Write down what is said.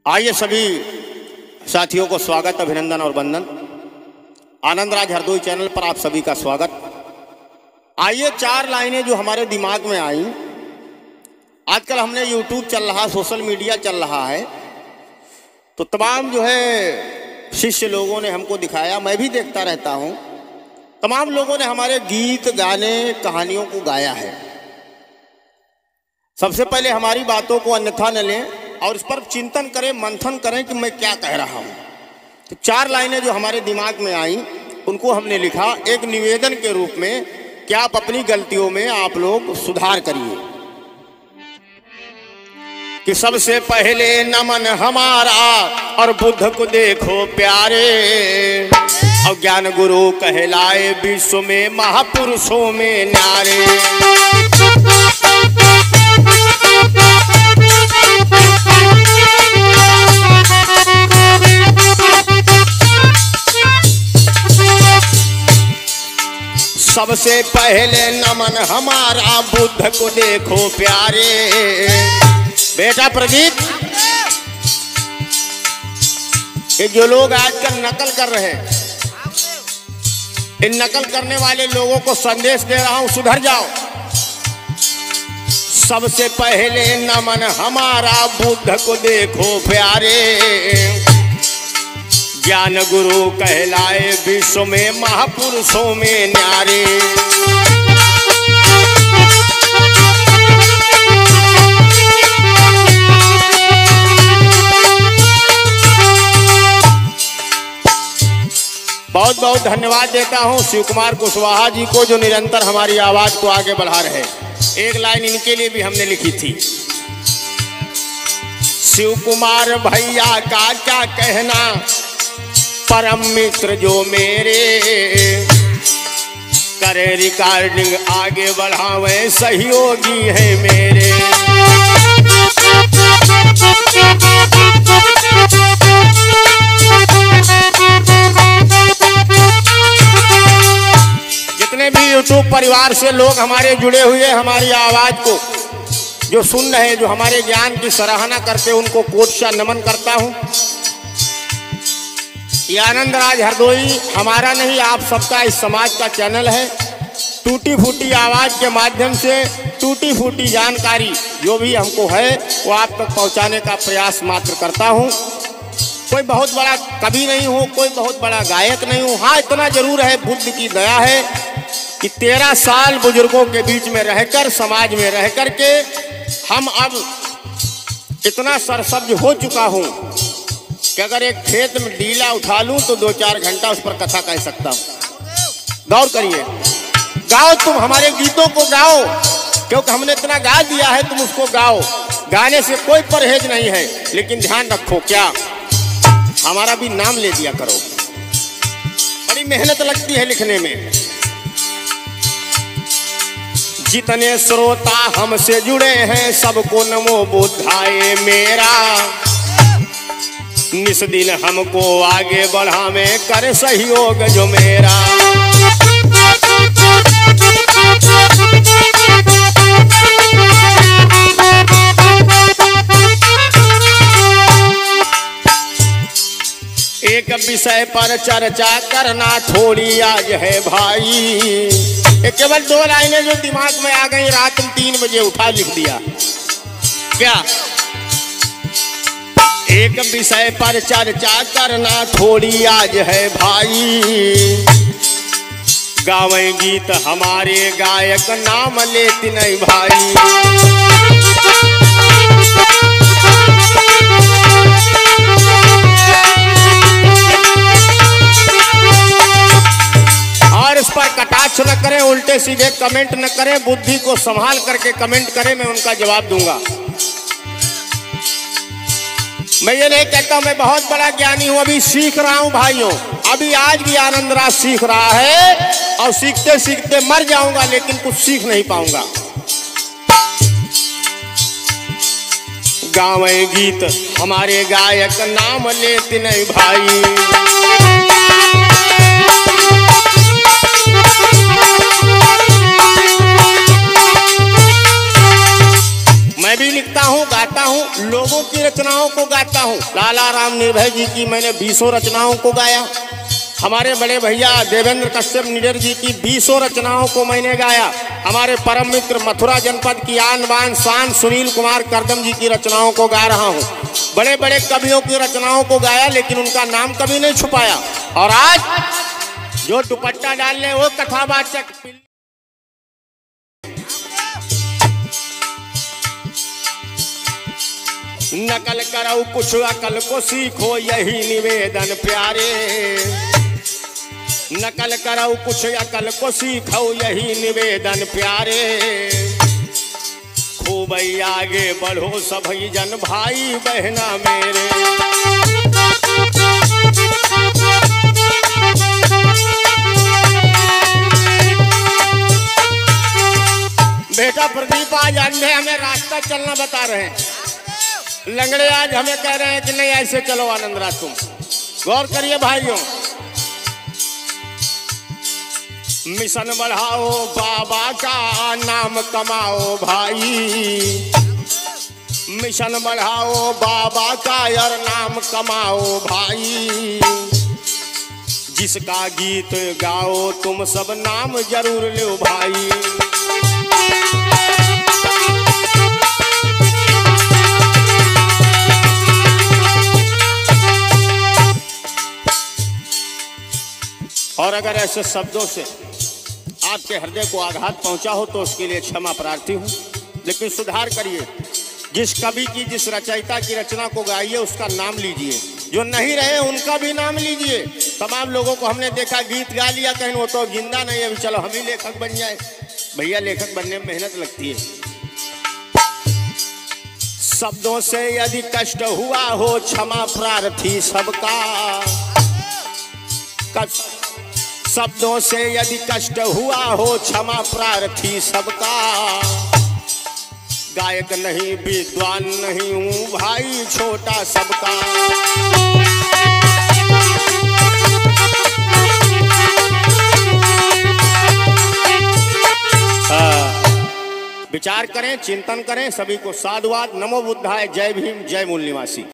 आइए सभी साथियों को स्वागत, अभिनंदन और वंदन। आनंदराज हरदोई चैनल पर आप सभी का स्वागत। आइए चार लाइनें जो हमारे दिमाग में आई। आजकल हमने यूट्यूब चल रहा, सोशल मीडिया चल रहा है, तो तमाम जो है शिष्य लोगों ने हमको दिखाया, मैं भी देखता रहता हूँ। तमाम लोगों ने हमारे गीत गाने कहानियों को गाया है। सबसे पहले हमारी बातों को अन्यथा न लें और इस पर चिंतन करें, मंथन करें कि मैं क्या कह रहा हूँ। तो चार लाइनें जो हमारे दिमाग में आई उनको हमने लिखा एक निवेदन के रूप में कि आप अपनी गलतियों में आप लोग सुधार करिए। कि सबसे पहले नमन हमारा और बुद्ध को देखो प्यारे, और ज्ञान गुरु कहलाए विश्व में महापुरुषों में न्यारे। सबसे पहले नमन हमारा बुद्ध को देखो प्यारे। बेटा प्रदीप, ये जो लोग आजकल नकल कर रहे हैं, इन नकल करने वाले लोगों को संदेश दे रहा हूं, सुधर जाओ। सबसे पहले नमन हमारा बुद्ध को देखो प्यारे, ज्ञान गुरु कहलाए विश्व में महापुरुषों में न्यारे। बहुत बहुत धन्यवाद देता हूं शिव कुमार कुशवाहा जी को, जो निरंतर हमारी आवाज को आगे बढ़ा रहे। एक लाइन इनके लिए भी हमने लिखी थी। शिव कुमार भैया का क्या कहना, परम मित्र जो मेरे, करे रिकॉर्डिंग आगे बढ़ावे सहयोगी है मेरे। जितने भी यूट्यूब परिवार से लोग हमारे जुड़े हुए, हमारी आवाज को जो सुन रहे हैं, जो हमारे ज्ञान की सराहना करते, उनको कोटि नमन करता हूं। ये आनंदराज हरदोई हमारा नहीं, आप सबका, इस समाज का चैनल है। टूटी फूटी आवाज के माध्यम से टूटी फूटी जानकारी जो भी हमको है वो आप तक पहुंचाने का प्रयास मात्र करता हूं। कोई बहुत बड़ा कवि नहीं हूं, कोई बहुत बड़ा गायक नहीं हूं। हाँ, इतना जरूर है, बुद्ध की दया है कि 13 साल बुजुर्गों के बीच में रहकर, समाज में रह करके हम अब इतना सरसब्ज हो चुका हूं कि अगर एक खेत में डीला उठा लूं तो 2-4 घंटा उस पर कथा कह सकता हूं। गौर करिए, गाओ, तुम हमारे गीतों को गाओ, क्योंकि हमने इतना गा दिया है, तुम उसको गाओ। गाने से कोई परहेज नहीं है, लेकिन ध्यान रखो, क्या हमारा भी नाम ले दिया करो। बड़ी मेहनत लगती है लिखने में। जितने श्रोता हमसे जुड़े हैं सबको नमो बुद्धाय मेरा, निस दिन हमको आगे बढ़ावे कर सहयोग जो मेरा। एक विषय पर चर्चा करना थोड़ी आज है भाई। ये केवल 2 लाइनें जो दिमाग में आ गई, रात में 3 बजे उठा लिख दिया। क्या एक विषय पर चर्चा करना थोड़ी आज है भाई, गावे गीत हमारे गायक नाम लेती नहीं भाई। और इस पर कटाक्ष न करें, उल्टे सीधे कमेंट न करें, बुद्धि को संभाल करके कमेंट करें, मैं उनका जवाब दूंगा। मैं ये नहीं कहता मैं बहुत बड़ा ज्ञानी हूं, अभी सीख रहा हूं भाइयों। अभी आज भी आनंदराज सीख रहा है और सीखते सीखते मर जाऊंगा, लेकिन कुछ सीख नहीं पाऊंगा। गावे गीत हमारे गायक नाम लेते नहीं भाई। मैं भी लिखता हूँ, गाता हूँ, लोगों की रचनाओं को गाता हूँ। लाला राम निर्भय जी की मैंने 20 रचनाओं को गाया। हमारे बड़े भैया देवेंद्र कश्यप निडर जी की 20 रचनाओं को मैंने गाया। हमारे परम मित्र मथुरा जनपद की आन बान शान सुनील कुमार करदम जी की रचनाओं को गा रहा हूँ। बड़े बड़े कवियों की रचनाओं को गाया, लेकिन उनका नाम कभी नहीं छुपाया। और आज जो दुपट्टा डाल ले वो कथावाचक। नकल करो कुछ अकल को सीखो यही निवेदन प्यारे। नकल करो कुछ अकल को सीखो यही निवेदन प्यारे। खूब आगे बढ़ो सभी जन भाई बहना मेरे। बेटा प्रदीप आज अंधे हमें रास्ता चलना बता रहे हैं। लंगड़े आज हमें कह रहे हैं कि नहीं ऐसे चलो आनंदराज तुम। गौर करिए भाइयों, मिशन बढ़ाओ बाबा का नाम कमाओ भाई। मिशन बढ़ाओ बाबा का और नाम कमाओ भाई। जिसका गीत गाओ तुम सब नाम जरूर लो भाई। और अगर ऐसे शब्दों से आपके हृदय को आघात पहुंचा हो तो उसके लिए क्षमा प्रार्थी हूं, लेकिन सुधार करिए। जिस कवि की, जिस रचयिता की रचना को गाइए उसका नाम लीजिए। जो नहीं रहे उनका भी नाम लीजिए। तमाम लोगों को हमने देखा गीत गा लिया, कहीं वो तो जिंदा नहीं है, अभी चलो हम ही लेखक बन जाए। भैया लेखक बनने में मेहनत लगती है। शब्दों से यदि कष्ट हुआ हो क्षमा प्रार्थी सबका। शब्दों से यदि कष्ट हुआ हो क्षमा प्रार्थी सबका। गायक नहीं विद्वान नहीं हूँ भाई छोटा सबका। विचार करें, चिंतन करें। सभी को साधुवाद। नमो बुद्धाय। जय भीम, जय मूल निवासी।